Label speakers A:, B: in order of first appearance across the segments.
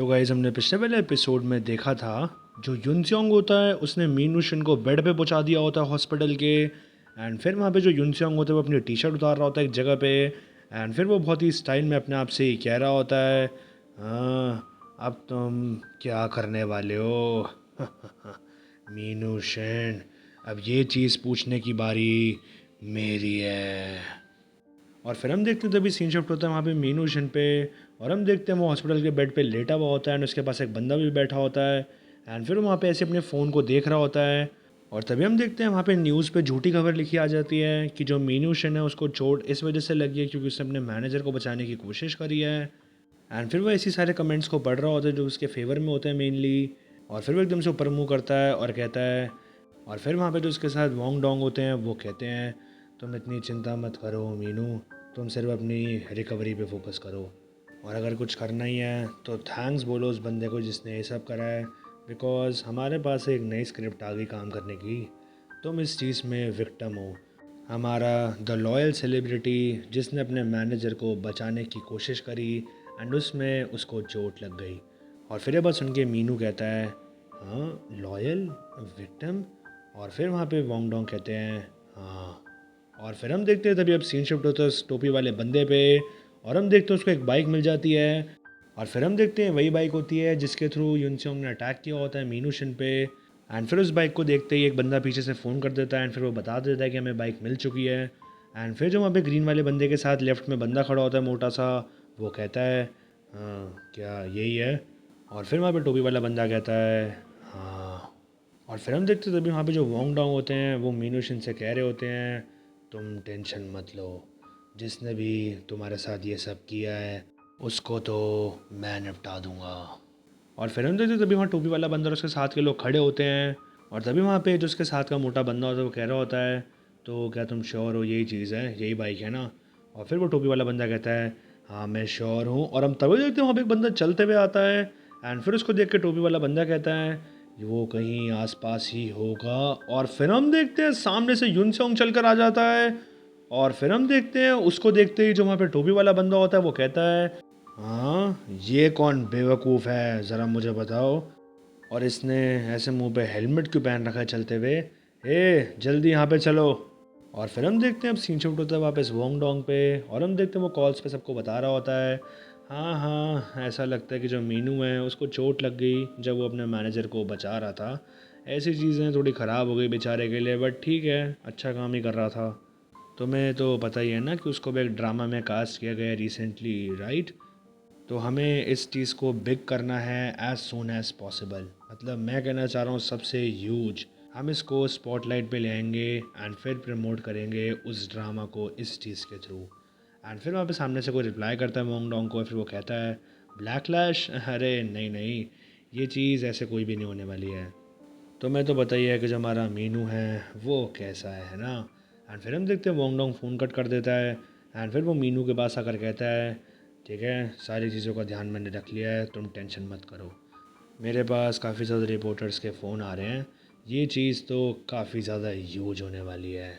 A: तो गाइस हमने पिछले वाले एपिसोड में देखा था जो युनसेओंग होता है उसने मीनू शिन को बेड पे पहुंचा दिया होता है हॉस्पिटल के। एंड फिर वहाँ पे जो युनसेओंग होता है वो अपनी टी शर्ट उतार रहा होता है एक जगह पे। एंड फिर वो बहुत ही स्टाइल में अपने आप से ही कह रहा होता है, हाँ अब तुम क्या करने वाले हो मीनू शिन, अब ये चीज़ पूछने की बारी मेरी है। और फिर हम देखते हैं तभी सीन शिफ्ट होता है वहाँ पे मीनू शिन पे। और हम देखते हैं वो हॉस्पिटल के बेड पे लेटा हुआ होता है एंड उसके पास एक बंदा भी बैठा होता है। एंड फिर वहाँ पे ऐसे अपने फ़ोन को देख रहा होता है। और तभी हम देखते हैं वहाँ पे न्यूज़ पे झूठी खबर लिखी आ जाती है कि जो मीनू शिन है उसको चोट इस वजह से लगी है क्योंकि उसने अपने मैनेजर को बचाने की कोशिश करी है। एंड फिर वो ऐसी सारे कमेंट्स को पढ़ रहा होता है जो उसके फेवर में होते हैं मेनली। और फिर वो एकदम से ऊपर मुँह करता है और कहता है, और फिर वहाँ पे जो उसके साथ वोंग डोंग होते हैं वो कहते हैं, तुम इतनी चिंता मत करो मीनू, तुम सिर्फ अपनी रिकवरी पे फोकस करो। और अगर कुछ करना ही है तो थैंक्स बोलो उस बंदे को जिसने ये सब करा है, बिकॉज़ हमारे पास एक नई स्क्रिप्ट आ गई काम करने की। तुम इस चीज़ में विक्टिम हो, हमारा द लॉयल सेलिब्रिटी जिसने अपने मैनेजर को बचाने की कोशिश करी एंड उसमें उसको चोट लग गई। और फिर ये बात सुन के मीनू कहता है, हाँ लॉयल विक्टिम। और फिर वहाँ पे वोंग डोंग कहते हैं हाँ। और फिर हम देखते हैं तभी अब सीन शिफ्ट होता है उस टोपी वाले बंदे पे। और हम देखते हैं उसको एक बाइक मिल जाती है। और फिर हम देखते हैं वही बाइक होती है जिसके थ्रू युनसेओंग ने अटैक किया होता है मीनू शिन पे। एंड फिर उस बाइक को देखते ही एक बंदा पीछे से फ़ोन कर देता है एंड फिर वो बता देता है कि हमें बाइक मिल चुकी है। एंड फिर जो वहाँ पे ग्रीन वाले बंदे के साथ लेफ्ट में बंदा खड़ा होता है मोटा सा, वो कहता है हाँ क्या यही है। और फिर वहाँ पे टोपी वाला बंदा कहता है हाँ। और फिर हम देखते तभी वहाँ पे जो वोंग डोंग होते हैं वो मीनू शिन से कह रहे होते हैं, तुम टेंशन मत लो, जिसने भी तुम्हारे साथ ये सब किया है उसको तो मैं निपटा दूंगा। और फिर हम देखते तभी वहाँ टोपी वाला बंदा और उसके साथ के लोग खड़े होते हैं। और तभी वहाँ पे जो उसके साथ का मोटा बंदा होता है वो कह रहा होता है, तो क्या तुम श्योर हो यही चीज़ है, यही बाइक है ना। और फिर वो टोपी वाला बंदा कहता है हाँ मैं श्योर हूँ। और हम तभी देखते हैं वहाँ पे एक बंदा चलते हुए आता है। एंड फिर उसको देख के टोपी वाला बंदा कहता है वो कहीं आसपास ही होगा। और फिर हम देखते हैं सामने से युनसेओंग चल कर आ जाता है। और फिर हम देखते हैं उसको देखते ही जो वहाँ पे टोपी वाला बंदा होता है वो कहता है, हाँ ये कौन बेवकूफ़ है ज़रा मुझे बताओ, और इसने ऐसे मुंह पे हेलमेट क्यों पहन रखा है चलते हुए, ए जल्दी यहाँ पे चलो। और फिर हम देखते हैं अब सीन शिफ्ट होता है वापस वोंग डोंग पे। और हम देखते हैं वो कॉल्स पे सबको बता रहा होता है, हाँ हाँ ऐसा लगता है कि जो मीनू है उसको चोट लग गई जब वो अपने मैनेजर को बचा रहा था। ऐसी चीज़ें थोड़ी ख़राब हो गई बेचारे के लिए, बट ठीक है अच्छा काम ही कर रहा था। तुम्हें तो पता ही है ना कि उसको भी एक ड्रामा में कास्ट किया गया रिसेंटली, राइट। तो हमें इस चीज़ को बिग करना है एज सून एज पॉसिबल, मतलब मैं कहना चाह रहा हूँ सबसे ह्यूज। हम इसको स्पॉटलाइट पे ले आएंगे एंड फिर प्रमोट करेंगे उस ड्रामा को इस चीज़ के थ्रू। एंड फिर वहाँ पे सामने से कोई रिप्लाई करता है वोंग डोंग को, फिर वो कहता है ब्लैकलैश, अरे नहीं नहीं ये चीज़ ऐसे कोई भी नहीं होने वाली है। तुम्हें तो बताइए कि जो हमारा मीनू है वो कैसा है ना। एंड फिर हम देखते हैं वोंग डोंग फ़ोन कट कर देता है। एंड फिर वो मीनू के पास आकर कहता है, ठीक है सारी चीज़ों का ध्यान मैंने रख लिया है, तुम टेंशन मत करो। मेरे पास काफ़ी ज़्यादा रिपोर्टर्स के फ़ोन आ रहे हैं, ये चीज़ तो काफ़ी ज़्यादा ह्यूज होने वाली है।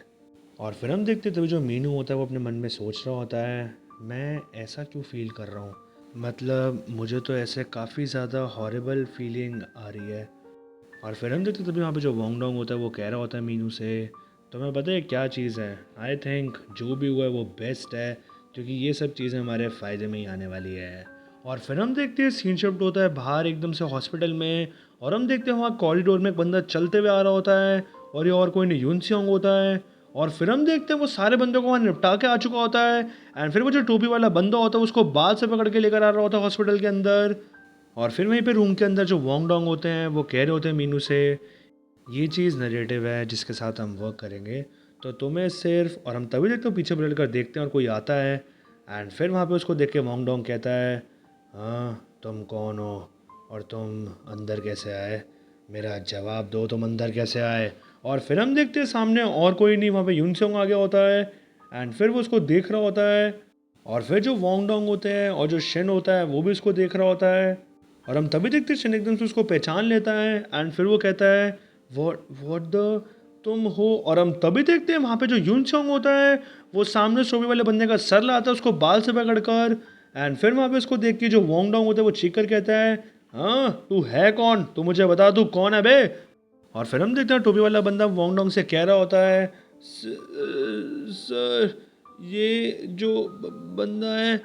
A: और फिर हम देखते तभी जो मीनू होता है वो अपने मन में सोच रहा होता है, मैं ऐसा क्यों फ़ील कर रहा हूँ, मतलब मुझे तो ऐसे काफ़ी ज़्यादा हॉरिबल फीलिंग आ रही है। और फिर हम देखते तभी वहाँ पे जो वोंग डोंग होता है वो कह रहा होता है मीनू से, तुम्हें पता है क्या चीज़ है, आई थिंक जो भी हुआ है वो बेस्ट है क्योंकि ये सब चीज़ें हमारे फ़ायदे में ही आने वाली है। और फिर हम देखते हैं सीन शिफ्ट होता है बाहर एकदम से हॉस्पिटल में। और हम देखते हैं वहाँ कॉरिडोर में एक बंदा चलते हुए आ रहा होता है और ये और कोई नहीं युनसेओंग होता है। और फिर हम देखते हैं वो सारे बंदों को वहाँ निपटा के आ चुका होता है। एंड फिर वो जो टोपी वाला बंदा होता है उसको बाल से पकड़ के लेकर आ रहा होता है हॉस्पिटल के अंदर। और फिर वहीं पे रूम के अंदर जो वोंग डोंग होते हैं वो कह रहे होते हैं मीनू से, ये चीज़ नरेटिव है जिसके साथ हम वर्क करेंगे, तो तुम्हें सिर्फ, और हम तभी देखते हो पीछे पलट कर देखते हैं और कोई आता है। एंड फिर वहाँ पे उसको देख के वोंग डोंग कहता है, हाँ तुम कौन हो और तुम अंदर कैसे आए, मेरा जवाब दो, तुम अंदर कैसे आए। और फिर हम देखते हैं सामने और कोई नहीं, वहाँ पे युनसेओंग आ गया होता है। एंड फिर वो उसको देख रहा होता है। और फिर जो वोंग डोंग होते हैं और जो शिन होता है वो भी उसको देख रहा होता है। और हम तभी देखते हैं शिन एकदम से उसको पहचान लेता है। एंड फिर वो कहता है, व्हाट द, तुम हो। और हम तभी देखते हैं वहाँ पे जो युनसेओंग होता है वो सामने सोबे वाले बंदे का सर लाता है उसको बाल से पकड़ कर। एंड फिर वहाँ पे उसको देख के जो वोंग डोंग होता है वो चीख कर कहता है, हाँ तू है कौन, तू मुझे बता तू कौन है बे। और फिर हम देखते हैं टोपी वाला बंदा वोंग डोंग से कह रहा होता है, सर ये जो बंदा है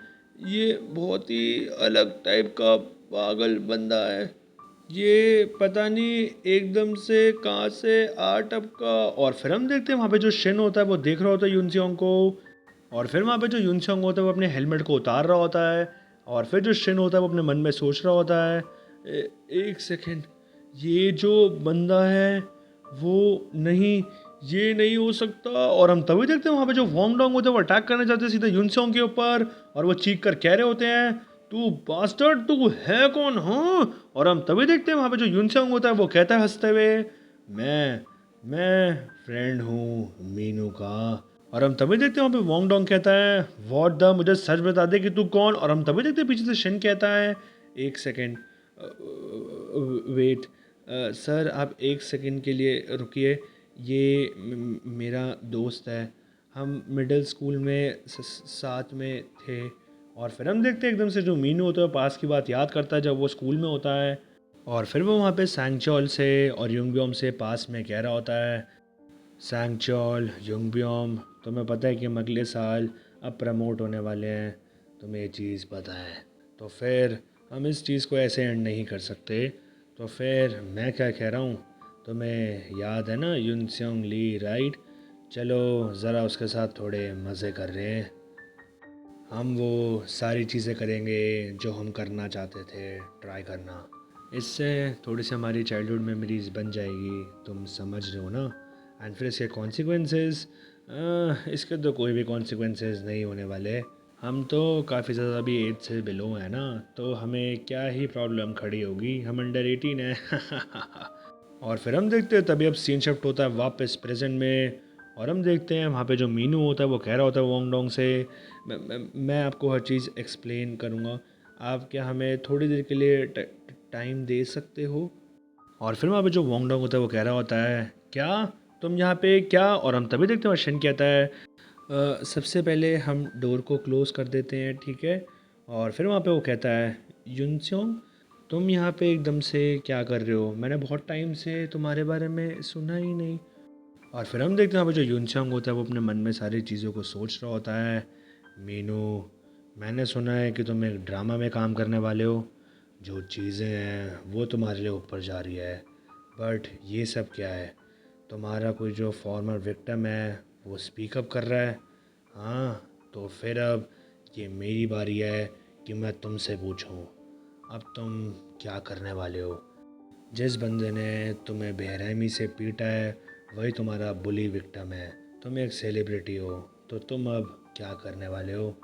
A: ये बहुत ही अलग टाइप का पागल बंदा है, ये पता नहीं एकदम से कहाँ से आ टपका। और फिर हम देखते हैं वहाँ पे जो शिन होता है वो देख रहा होता है यूनसियोंग को। और फिर वहाँ पे जो यूनसियोंग होता है वो अपने हेलमेट को उतार रहा होता है। और फिर जो शिन होता है वो अपने मन में सोच रहा होता है, एक सेकेंड, ये जो बंदा है वो नहीं, ये नहीं हो सकता। और हम तभी देखते हैं वहाँ पे जो वोंग डोंग होते हैं वो अटैक करने जाते हैं सीधा यूनसियोंग के ऊपर। और वो चीख कर कह रहे होते हैं, तू बास्टर्ड तू है कौन, हाँ। और हम तभी देखते हैं वहाँ पे जो यूनसियोंग होता है वो कहता है हंसते हुए, मैं फ्रेंड हूँ मीनू का। और हम तभी देखते हैं वहाँ पे वोंग डोंग कहता है, व्हाट द, मुझे सच बता दे कि तू कौन। और हम तभी देखते हैं पीछे से शिन कहता है, एक सेकेंड वेट सर, आप एक सेकेंड के लिए रुकिए, ये मेरा दोस्त है, हम मिडिल स्कूल में साथ में थे। और फिर हम देखते हैं एकदम से जो मीनू होता है पास की बात याद करता है जब वो स्कूल में होता है। और फिर वो वहाँ पे सैंगचॉल से और युंगब्योम से पास में कह रहा होता है, सैंगचॉल युंगब्योम, तुम्हें पता है कि हम अगले साल अब प्रमोट होने वाले हैं, तुम्हें ये चीज़ पता है, तो फिर हम इस चीज़ को ऐसे एंड नहीं कर सकते। तो फिर मैं क्या कह रहा हूँ, तुम्हें याद है ना यूनसियोंग ली, राइट, चलो ज़रा उसके साथ थोड़े मज़े कर रहे हैं, हम वो सारी चीज़ें करेंगे जो हम करना चाहते थे, ट्राई करना, इससे थोड़ी सी हमारी चाइल्डहुड मेमोरीज बन जाएगी, तुम समझ रहे हो ना। एंड फिर इसके कॉन्सिक्वेंसेस, इसके तो कोई भी कॉन्सिक्वेंसेस नहीं होने वाले, हम तो काफ़ी ज़्यादा भी एज से बिलो है ना, तो हमें क्या ही प्रॉब्लम खड़ी होगी, हम अंडर 18 है। और फिर हम देखते हैं तभी अब सीन शिफ्ट होता है वापस प्रेजेंट में। और हम देखते हैं वहाँ पे जो मीनू होता है वो कह रहा होता है वोंग डोंग से, मैं आपको हर चीज़ एक्सप्लेन करूँगा, आप क्या हमें थोड़ी देर के लिए टाइम दे सकते हो। और फिर वहाँ पे जो वोंग डोंग होता है वो कह रहा होता है, क्या तुम यहाँ पे क्या। और हम तभी देखते हैं शन कहता है, सबसे पहले हम डोर को क्लोज़ कर देते हैं, ठीक है। और फिर वहाँ पे वो कहता है, युनस्योंग तुम यहाँ पे एकदम से क्या कर रहे हो, मैंने बहुत टाइम से तुम्हारे बारे में सुना ही नहीं। और फिर हम देखते हैं वहाँ पे जो यूनचांग होता है वो अपने मन में सारी चीज़ों को सोच रहा होता है, मीनू मैंने सुना है कि तुम एक ड्रामा में काम करने वाले हो, जो चीज़ें हैं वो तुम्हारे लिए ऊपर जा रही है, बट ये सब क्या है, तुम्हारा कोई जो फॉर्मर विक्टिम है वो स्पीक अप कर रहा है, हाँ तो फिर अब ये मेरी बारी है कि मैं तुमसे पूछूं, अब तुम क्या करने वाले हो। जिस बंदे ने तुम्हें बेरहमी से पीटा है वही तुम्हारा बुली विक्टिम है, तुम एक सेलिब्रिटी हो, तो तुम अब क्या करने वाले हो।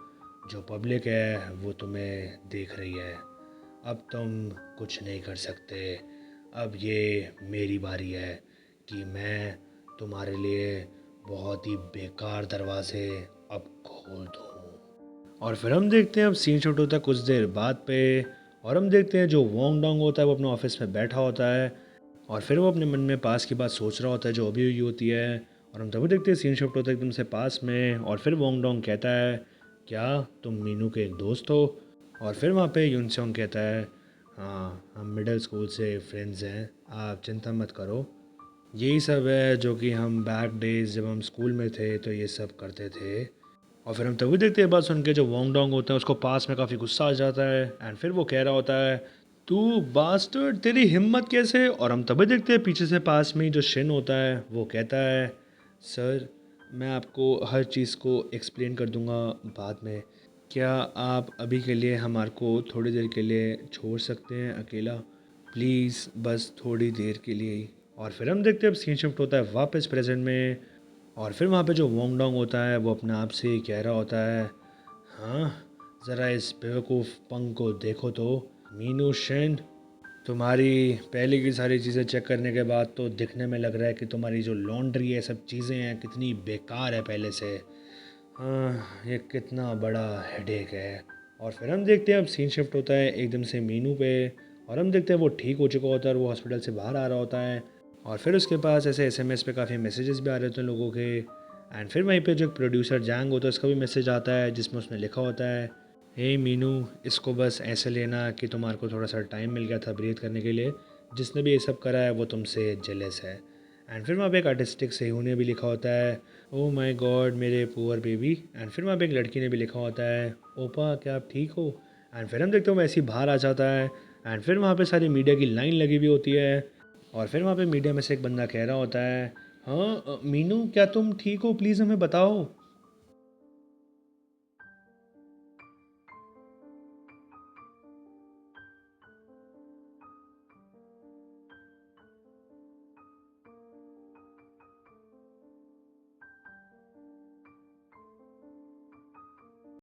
A: जो पब्लिक है वो तुम्हें देख रही है, अब तुम कुछ नहीं कर सकते, अब ये मेरी बारी है कि मैं तुम्हारे लिए बहुत ही बेकार दरवाजे अब खोल दूँ। और फिर हम देखते हैं अब सीन शूट होता है कुछ देर बाद पे। और हम देखते हैं जो वोंग डोंग होता है वो अपने ऑफिस में बैठा होता है। और फिर वो अपने मन में पास की बात सोच रहा होता है जो अभी हुई होती है। और हम तभी देखते हैं सीन शिफ्ट होता है एकदम से पास में। और फिर वोंग डोंग कहता है, क्या तुम मीनू के एक दोस्त हो। और फिर वहाँ पे यूनसोंग कहता है, हाँ हम मिडिल स्कूल से फ्रेंड्स हैं, आप चिंता मत करो, यही सब है जो कि हम बैक डेज जब हम स्कूल में थे तो ये सब करते थे। और फिर हम तभी देखते हैं बात सुन के जो वोंग डोंग होता है उसको पास में काफ़ी गुस्सा आ जाता है। एंड फिर वो कह रहा होता है, तू बास्टर्ड तेरी हिम्मत कैसे। और हम तभी देखते हैं पीछे से पास में ही जो शिन होता है वो कहता है, सर मैं आपको हर चीज़ को एक्सप्लेन कर दूंगा बाद में, क्या आप अभी के लिए हमारे को थोड़ी देर के लिए छोड़ सकते हैं अकेला, प्लीज़ बस थोड़ी देर के लिए ही। और फिर हम देखते हैं अब सीन शिफ्ट होता है वापस प्रेजेंट में। और फिर वहाँ पे जो वोंग डोंग होता है वो अपने आप से ही कह रहा होता है, हाँ ज़रा इस बेवकूफ़ पंग को देखो तो, मीनू शिन तुम्हारी पहले की सारी चीज़ें चेक करने के बाद तो दिखने में लग रहा है कि तुम्हारी जो लॉन्ड्री है सब चीज़ें हैं कितनी बेकार है पहले से, हाँ ये कितना बड़ा हेडेक है। और फिर हम देखते हैं अब सीन शिफ्ट होता है एकदम से मीनू पे। और हम देखते हैं वो ठीक हो चुका होता है और वो हॉस्पिटल से बाहर आ रहा होता है। और फिर उसके पास ऐसे एसएमएस पे काफ़ी मैसेजेस भी आ रहे होते हैं लोगों के। एंड फिर वहीं पे जो प्रोड्यूसर जैंग होता है उसका भी मैसेज आता है जिसमें उसने लिखा होता है, हे मीनू, इसको बस ऐसे लेना कि तुम्हारे को थोड़ा सा टाइम मिल गया था ब्रीथ करने के लिए। जिसने भी ये सब करा है वो तुमसे जेलस है। एंड फिर वहाँ पे एक आर्टिस्टिक सेहूने भी लिखा होता है, ओ माय गॉड मेरे पुअर बेबी। एंड फिर वहाँ पे एक लड़की ने भी लिखा होता है, ओपा क्या आप ठीक हो। एंड फिर हम देखते हो वैसे ही बाहर आ जाता है। एंड फिर वहाँ पे सारी मीडिया की लाइन लगी हुई होती है। और फिर वहाँ पे मीडिया में से एक बंदा कह रहा होता है, हाँ मीनू क्या तुम ठीक हो, प्लीज़ हमें बताओ।